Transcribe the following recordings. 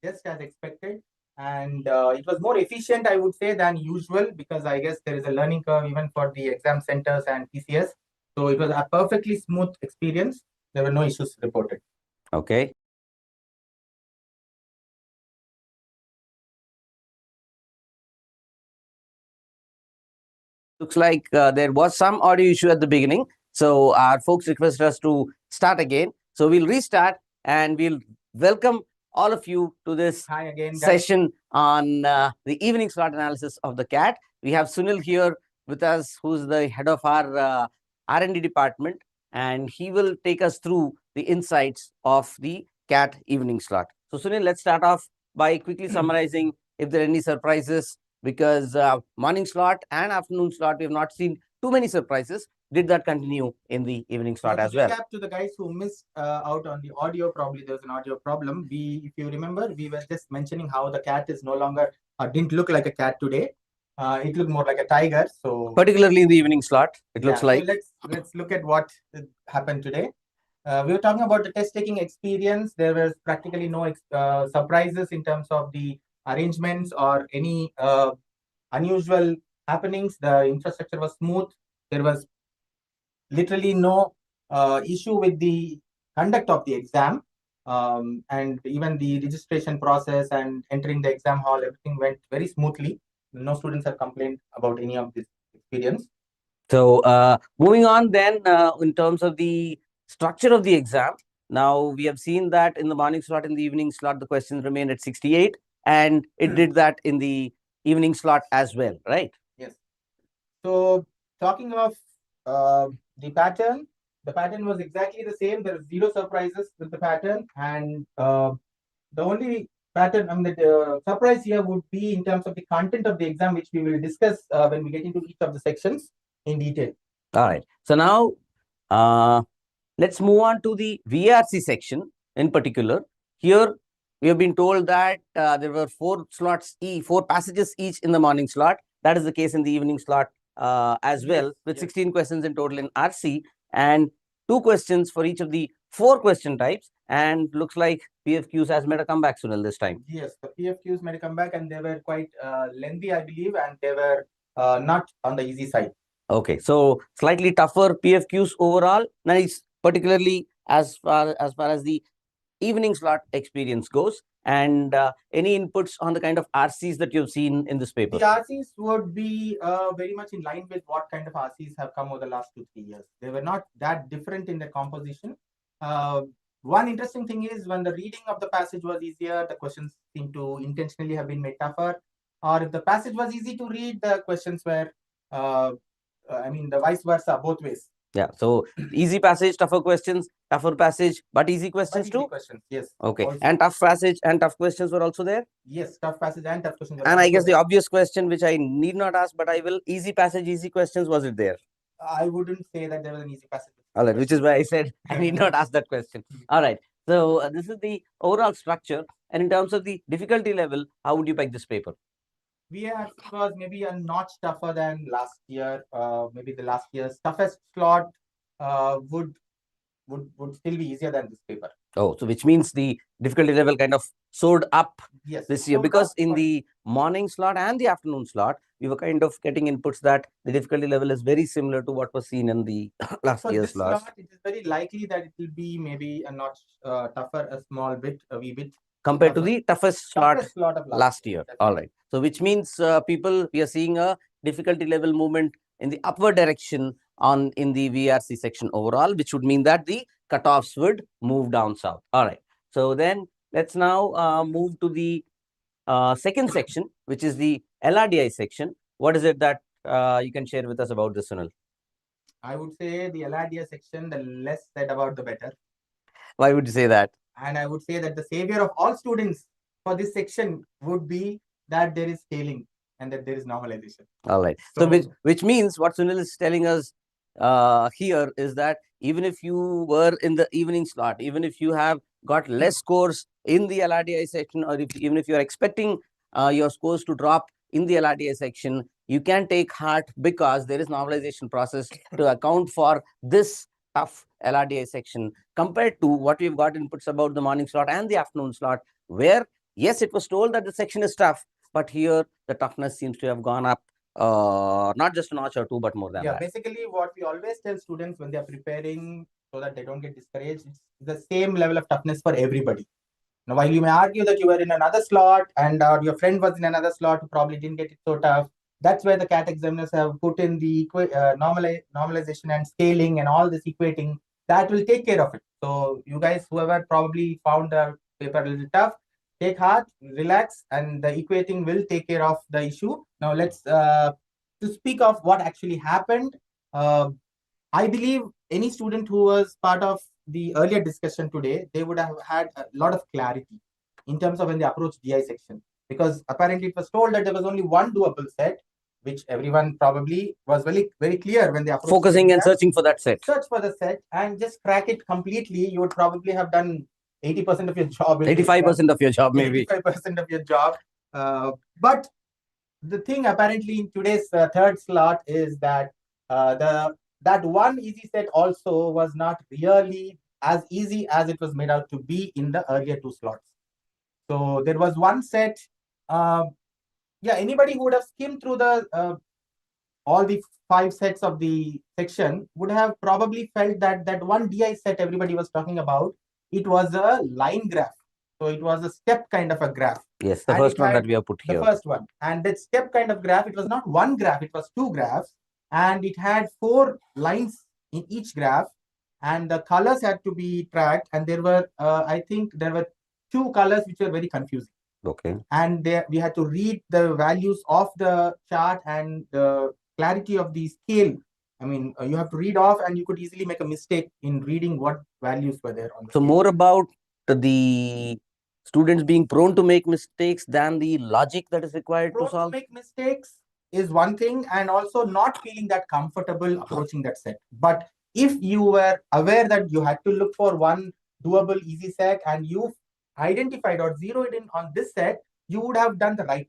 just as expected. And it was more efficient, I would say, than usual, because I guess there is a learning curve even for the exam centers and PCS. So it was a perfectly smooth experience. There were no issues reported. Okay. Looks like there was some audio issue at the beginning. So our folks requested us to start again. So we'll restart and we'll welcome all of you to this Hi again, guys. session on the evening slot analysis of the CAT. We have Sunil here with us, who's the head of our R&D department, and he will take us through the insights of the CAT evening slot. So Sunil, let's start off by quickly summarizing if there are any surprises, because morning slot and afternoon slot, we have not seen too many surprises. Did that continue in the evening slot as well? To the guys who missed out on the audio, probably there was an audio problem. If you remember, we were just mentioning how the cat is no longer, didn't look like a cat today. It looked more like a tiger. So particularly in the evening slot, it looks like. So let's look at what happened today. We were talking about the test taking experience. There was practically no surprises in terms of the arrangements or any unusual happenings. The infrastructure was smooth. There was literally no issue with the conduct of the exam. And even the registration process and entering the exam hall, everything went very smoothly. No students have complained about any of this experience. So moving on then, in terms of the structure of the exam, now we have seen that in the morning slot, in the evening slot, the questions remain at 68, and it did that in the evening slot as well, right? Yes. So talking of the pattern was exactly the same. There are zero surprises with the pattern, and the only pattern, the surprise here would be in terms of the content of the exam, which we will discuss when we get into each of the sections in detail. All right. So now let's move on to the VRC section in particular. Here we have been told that there were four passages each in the morning slot. That is the case in the evening slot as well, with 16 questions in total in RC, and 2 questions for each of the 4 question types. And looks like PFQs has made a comeback, Sunil, this time. Yes, the PFQs made a comeback, and they were quite lengthy, I believe, and they were not on the easy side. Okay, so slightly tougher PFQs overall. Nice, particularly as far as the evening slot experience goes, and any inputs on the kind of RCs that you've seen in this paper? The RCs would be very much in line with what kind of RCs have come over the last 2-3 years. They were not that different in their composition. One interesting thing is when the reading of the passage was easier, the questions seem to intentionally have been made tougher. Or if the passage was easy to read, the questions were, the vice versa, both ways. Yeah, so easy passage, tougher questions, tougher passage, but easy questions too? Questions, yes. Okay, also. And tough passage and tough questions were also there? Yes, tough passage and tough questions. And I guess the obvious question, which I need not ask, but I will, easy passage, easy questions, was it there? I wouldn't say that there was an easy passage. All right, which is why I said I need not ask that question. All right, so this is the overall structure. And in terms of the difficulty level, how would you peg this paper? VRC was maybe a notch tougher than last year. Maybe the last year's toughest slot would still be easier than this paper. Oh, so which means the difficulty level kind of soared up this year, because in the morning slot and the afternoon slot, we were kind of getting inputs that the difficulty level is very similar to what was seen in the last year's slot. It is very likely that it will be maybe a notch tougher, a small bit, a wee bit. Compared to the toughest slot of last year. All right. So which means we are seeing a difficulty level movement in the upward direction in the VRC section overall, which would mean that the cutoffs would move down south. All right. So then let's now move to the second section, which is the LRDI section. What is it that you can share with us about this, Sunil? I would say the LRDI section, the less said about the better. Why would you say that? And I would say that the savior of all students for this section would be that there is scaling and that there is normalization. All right. So which means what Sunil is telling us here is that even if you were in the evening slot, even if you have got less scores in the LRDI section, or even if you're expecting your scores to drop in the LRDI section, you can take heart, because there is normalization process to account for this tough LRDI section compared to what we've got inputs about the morning slot and the afternoon slot, where Yes, it was told that the section is tough, but here the toughness seems to have gone up, not just a notch or two, but more than that. Basically, what we always tell students when they are preparing so that they don't get discouraged, it's the same level of toughness for everybody. Now, while you may argue that you were in another slot and your friend was in another slot who probably didn't get it so tough, that's where the CAT examiners have put in the normalization and scaling and all this equating. That will take care of it. So you guys, whoever probably found the paper a little tough, take heart, relax, and the equating will take care of the issue. Now let's to speak of what actually happened. I believe any student who was part of the earlier discussion today, they would have had a lot of clarity in terms of when they approach DI section. Because apparently it was told that there was only one doable set, which everyone probably was very, very clear when they approached. Focusing and searching for that set. Search for the set and just crack it completely. You would probably have done 80% of your job. 85% of your job, maybe. 85% of your job. But the thing apparently in today's third slot is that that one easy set also was not really as easy as it was made out to be in the earlier two slots. So there was one set. Anybody who would have skimmed through the all the 5 sets of the section would have probably felt that that one DI set everybody was talking about, it was a line graph. So it was a step kind of a graph. Yes, the first one that we have put here. The first one. And that step kind of graph, it was not one graph, it was 2 graphs. And it had 4 lines in each graph. And the colors had to be tracked. And there were, I think there were 2 colors which were very confusing. Okay. And there we had to read the values of the chart and the clarity of the scale. I mean, you have to read off and you could easily make a mistake in reading what values were there on the So scale. more about the students being prone to make mistakes than the logic that is required to solve? Make mistakes is one thing, and also not feeling that comfortable approaching that set. But if you were aware that you had to look for one doable easy set and you identified or zeroed in on this set, you would have done the right.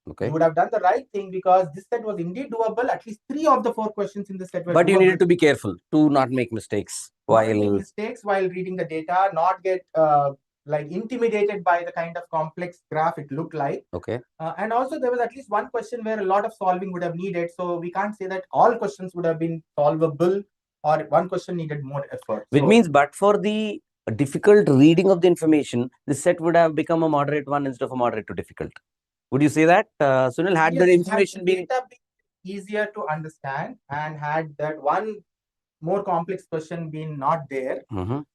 Okay. You would have done the right thing because this set was indeed doable. At least 3 of the 4 questions in the set were But doable. you needed to be careful to not make mistakes while reading the data, not get like intimidated by the kind of complex graph it looked like. Okay. And also there was at least one question where a lot of solving would have needed. So we can't say that all questions would have been solvable or one question needed more effort. Which means, but for the difficult reading of the information, this set would have become a moderate one instead of a moderate to difficult. Would you say that, Sunil, had the information been easier to understand and had that one more complex question been not there,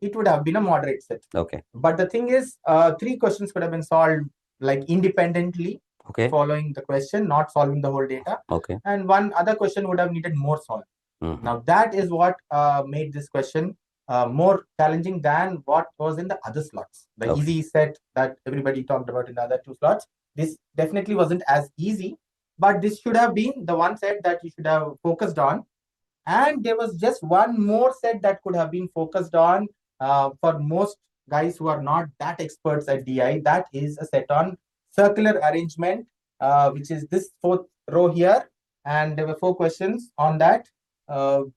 it would have been a moderate set. Okay. But the thing is, 3 questions could have been solved like independently, following the question, not solving the whole data. Okay. And one other question would have needed more solve. Now that is what made this question more challenging than what was in the other slots. The easy set that everybody talked about in the other 2 slots. This definitely wasn't as easy, but this should have been the one set that you should have focused on. And there was just one more set that could have been focused on for most guys who are not that experts at DI. That is a set on circular arrangement, which is this 4th row here. And there were 4 questions on that.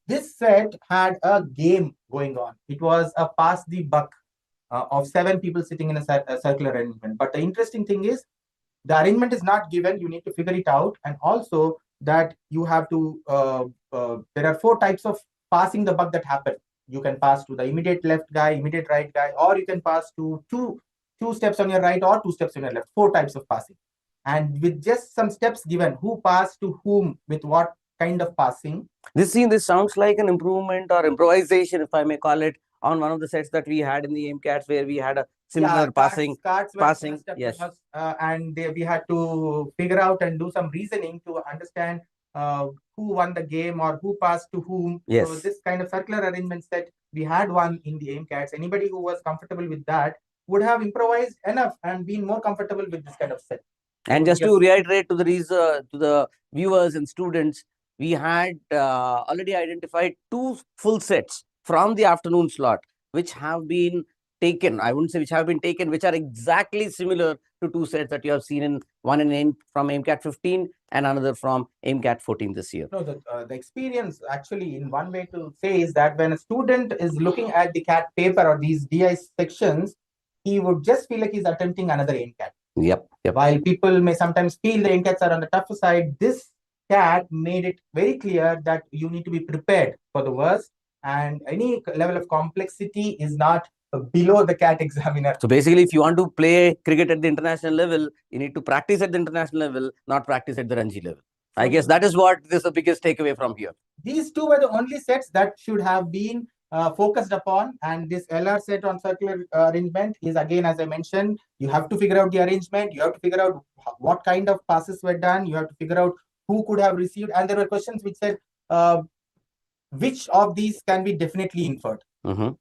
This set had a game going on. It was a pass the buck of 7 people sitting in a circular arrangement. But the interesting thing is, the arrangement is not given. You need to figure it out. And also that you have to, there are 4 types of passing the buck that happen. You can pass to the immediate left guy, immediate right guy, or you can pass to two steps on your right or 2 steps on your left. 4 types of passing. And with just some steps given, who passed to whom with what kind of passing. This sounds like an improvement or improvisation, if I may call it, on one of the sets that we had in the aimcats where we had a similar passing. Yes. And we had to figure out and do some reasoning to understand who won the game or who passed to whom. Yes. So this kind of circular arrangement set, we had one in the aimcats. Anybody who was comfortable with that would have improvised enough and been more comfortable with this kind of set. And just to reiterate to the viewers and students, we had already identified 2 full sets from the afternoon slot, which have been taken. I wouldn't say which have been taken, which are exactly similar to 2 sets that you have seen in one from AIMCAT 15 and another from AIMCAT 14 this year. No, the experience actually, in one way to say, is that when a student is looking at the CAT paper or these DI sections, he would just feel like he's attempting another AIMCAT. Yep. While people may sometimes feel the AIMCATs are on the tougher side, this CAT made it very clear that you need to be prepared for the worst, and any level of complexity is not below the CAT examiner. So basically, if you want to play cricket at the international level, you need to practice at the international level, not practice at the Ranji level. I guess that is what is the biggest takeaway from here. These two were the only sets that should have been focused upon, and this LR set on circular arrangement is, again, as I mentioned, you have to figure out the arrangement, you have to figure out what kind of passes were done, you have to figure out who could have received, and there were questions which said which of these can be definitely inferred.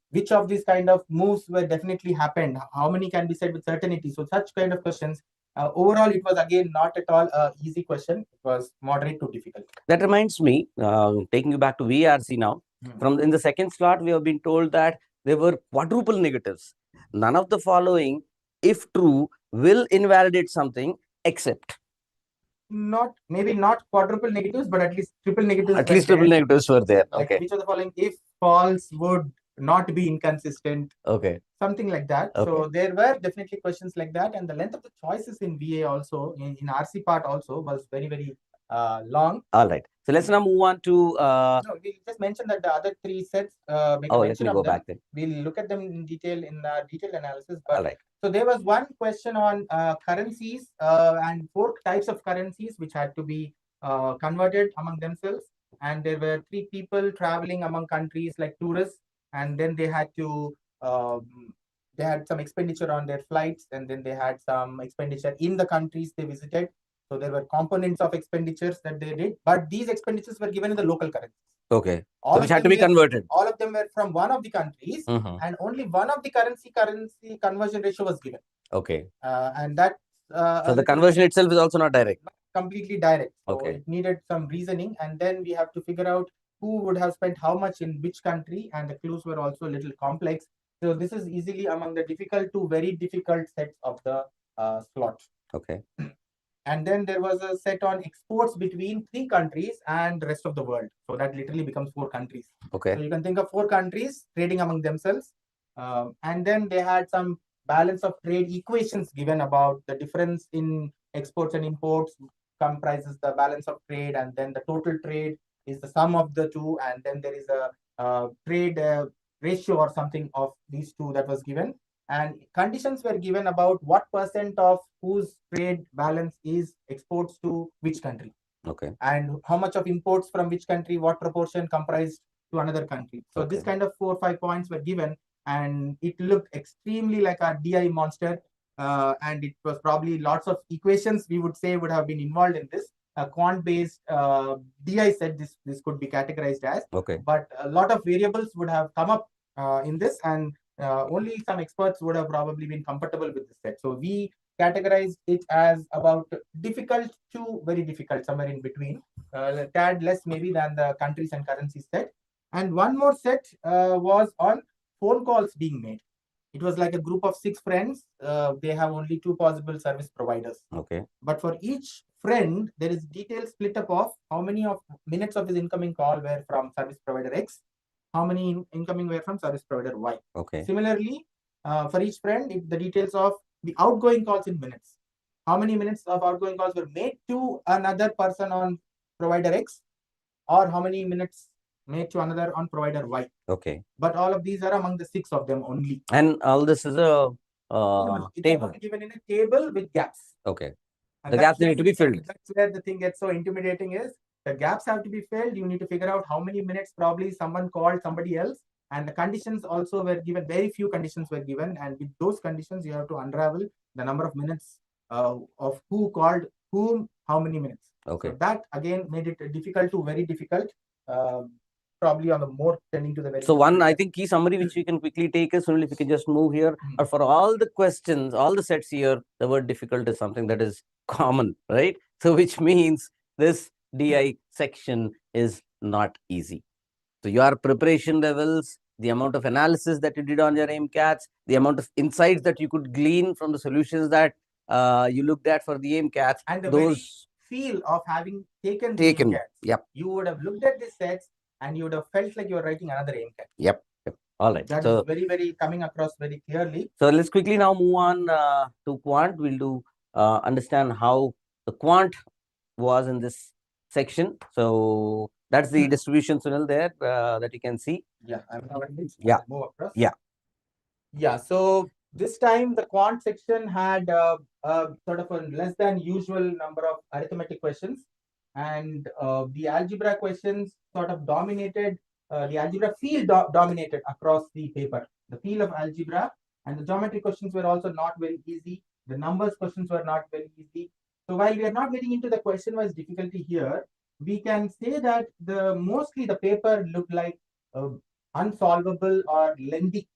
Which of these kind of moves were definitely happened? How many can be said with certainty? So such kind of questions. Overall, it was again not at all an easy question. It was moderate to difficult. That reminds me, taking you back to VRC now. From in the second slot, we have been told that there were quadruple negatives. None of the following, if true, will invalidate something except. Maybe not quadruple negatives, but at least triple negatives. At least triple negatives were there. Like, okay. Which of the following, if false, would not be inconsistent? Okay. Something like that. Okay. So there were definitely questions like that, and the length of the choices in VA also, in RC part also, was very, very long. All right. So let's now move on to. No, we just mentioned that the other three sets. Let me go back then. We'll look at them in detail in detailed analysis. But, all right. So there was one question on currencies and 4 types of currencies which had to be converted among themselves, and there were 3 people traveling among countries like tourists, and then they had to. They had some expenditure on their flights, and then they had some expenditure in the countries they visited. So there were components of expenditures that they did, but these expenditures were given in the local currencies. Okay. So which had to be converted. All of them were from one of the countries, and only one of the currency conversion ratio was given. Okay. And that. So the conversion itself is also not direct. Completely direct. So okay. It needed some reasoning, and then we have to figure out who would have spent how much in which country, and the clues were also a little complex. So this is easily among the difficult to very difficult sets of the slot. Okay. And then there was a set on exports between 3 countries and the rest of the world. So that literally becomes 4 countries. Okay. So you can think of 4 countries trading among themselves. And then they had some balance of trade equations given about the difference in exports and imports comprises the balance of trade, and then the total trade is the sum of the two, and then there is a trade ratio or something of these two that was given. And conditions were given about what % of whose trade balance is exports to which country. Okay. And how much of imports from which country, what proportion comprised to another country. So this kind of 4 or 5 points were given, and it looked extremely like a DI monster. And it was probably lots of equations we would say would have been involved in this. A quant-based DI set this could be categorized as. Okay. But a lot of variables would have come up in this, and only some experts would have probably been comfortable with this set. So we categorized it as about difficult to very difficult, somewhere in between, a tad less maybe than the countries and currencies set. And one more set was on phone calls being made. It was like a group of 6 friends. They have only 2 possible service providers. Okay. But for each friend, there is detailed split up of how many of minutes of his incoming call were from service provider X, how many incoming were from service provider Y. Okay. Similarly, for each friend, the details of the outgoing calls in minutes. How many minutes of outgoing calls were made to another person on provider X, or how many minutes made to another on provider Y. Okay. But all of these are among the 6 of them only. And all this is a table. Given in a table with gaps. Okay. And the gaps need to be filled. That's where the thing gets so intimidating is the gaps have to be filled. You need to figure out how many minutes probably someone called somebody else. And the conditions also were given, very few conditions were given. And with those conditions, you have to unravel the number of minutes of who called whom, how many minutes. Okay. So that again made it difficult to very difficult. Probably on the more tending to the very. So one, I think, key summary which we can quickly take is, only if we can just move here. Or for all the questions, all the sets here, the word difficult is something that is common, right? So which means this DI section is not easy. So your preparation levels, the amount of analysis that you did on your aimcats, the amount of insights that you could glean from the solutions that you looked at for the aimcats, and the those very feel of having taken the aimcats. Yep. You would have looked at the sets and you would have felt like you were writing another aimcat. Yep. All right. That is very, very coming across very clearly. So let's quickly now move on to quant. We'll do understand how the quant was in this section. So that's the distribution, Sunil, there that you can see. Yeah, Yeah. move across. Yeah. Yeah, so this time the quant section had sort of a less than usual number of arithmetic questions, and the algebra questions sort of dominated. The algebra field dominated across the paper. The field of algebra and the geometry questions were also not very easy. The numbers questions were not very easy. So while we are not getting into the question-wise difficulty here, we can say that mostly the paper looked like unsolvable or lengthy,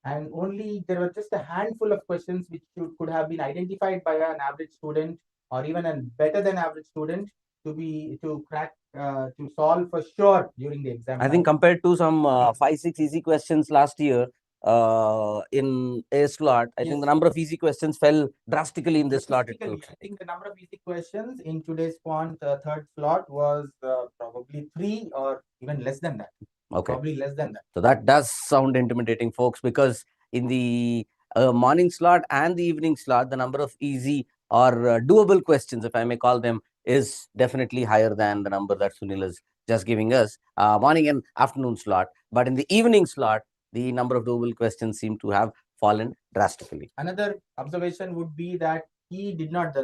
and only there were just a handful of questions which could have been identified by an average student or even a better than average student to crack to solve for sure during the exam. I think compared to some 5-6 easy questions last year in a slot, I think the number of easy questions fell drastically in this slot itself. I think the number of easy questions in today's quant third slot was probably 3 or even less than that. Okay. Probably less than that. So that does sound intimidating, folks, because in the morning slot and the evening slot, the number of easy or doable questions, if I may call them, is definitely higher than the number that Sunil is just giving us, morning and afternoon slot. But in the evening slot, the number of doable questions seem to have fallen drastically. Another observation would be that the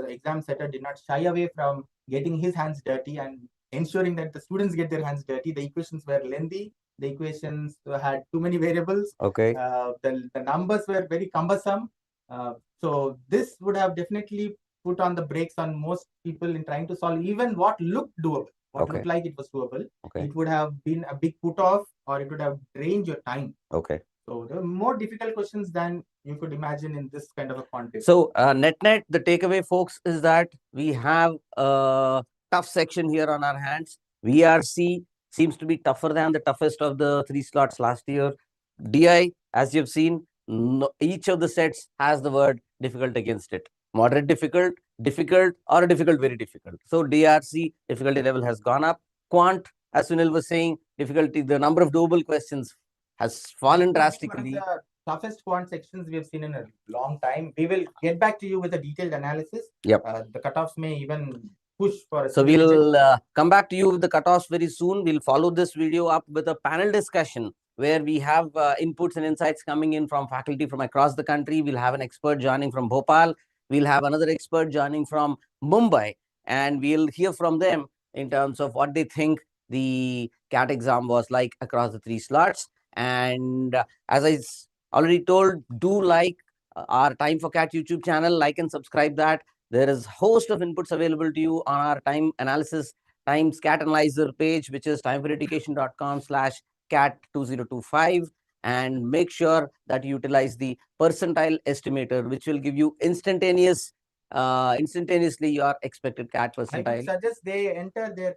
exam setter did not shy away from getting his hands dirty and ensuring that the students get their hands dirty. The equations were lengthy. The equations had too many variables. Okay. The numbers were very cumbersome. So this would have definitely put on the brakes on most people in trying to solve even what looked doable, what looked like it was doable. Okay. It would have been a big put off, or it would have drained your time. Okay. So there are more difficult questions than you could imagine in this kind of a context. So net, the takeaway, folks, is that we have a tough section here on our hands. VRC seems to be tougher than the toughest of the 3 slots last year. DI, as you've seen, each of the sets has the word difficult against it. Moderate difficult, difficult, or difficult, very difficult. So DRC difficulty level has gone up. Quant, as Sunil was saying, difficulty, the number of doable questions has fallen drastically. The toughest quant sections we have seen in a long time. We will get back to you with a detailed analysis. Yep. The cutoffs may even push for. So we'll come back to you with the cutoffs very soon. We'll follow this video up with a panel discussion where we have inputs and insights coming in from faculty from across the country. We'll have an expert joining from Bhopal. We'll have another expert joining from Mumbai, and we'll hear from them in terms of what they think the CAT exam was like across the 3 slots. And as I already told, do like our Time for CAT YouTube channel, like and subscribe that. There is a host of inputs available to you on our time analysis times CAT analyzer page, which is timeforeducation.com/CAT2025. And make sure that you utilize the percentile estimator, which will give you instantaneously your expected CAT percentile. I would suggest they enter their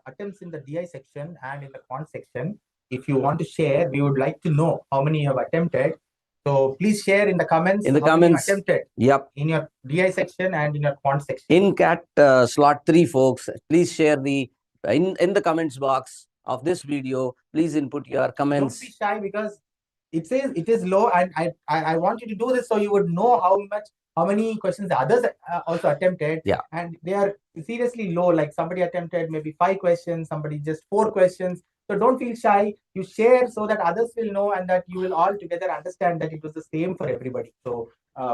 attempts in the DI section and in the quant section. If you want to share, we would like to know how many you have attempted. So please share in the comments. In the comments, attempted. Yep. In your DI section and in your quant section. In CAT slot 3, folks, please share the in the comments box of this video. Please input your comments. Don't be shy, because it says it is low, and I want you to do this so you would know how many questions the others also attempted. Yeah. And they are seriously low. Like somebody attempted maybe 5 questions, somebody just 4 questions. So don't feel shy. You share so that others will know, and that you will all together understand that it was the same for everybody. So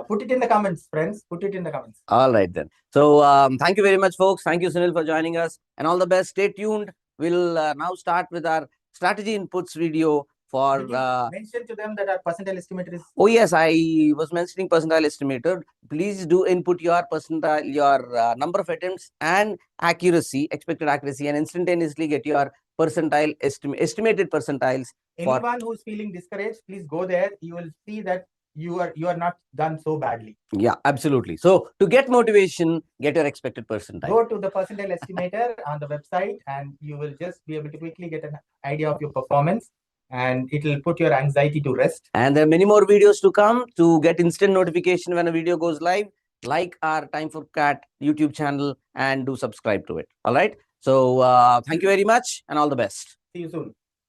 put it in the comments, friends. Put it in the comments. All right, then. So thank you very much, folks. Thank you, Sunil, for joining us. And all the best. Stay tuned. We'll now start with our strategy inputs video for... mention to them that our percentile estimator is... Oh, yes, I was mentioning percentile estimator. Please do input your percentile, your number of attempts and accuracy, expected accuracy, and instantaneously get your percentile estimated percentiles. Anyone who's feeling discouraged, please go there. You will see that you are not done so badly. Yeah, absolutely. So to get motivation, get your expected percentile. Go to the percentile estimator on the website, and you will just be able to quickly get an idea of your performance, and it will put your anxiety to rest. And there are many more videos to come. To get instant notification when a video goes live, like our Time for CAT YouTube channel and do subscribe to it. All right. So thank you very much and all the best. See you soon.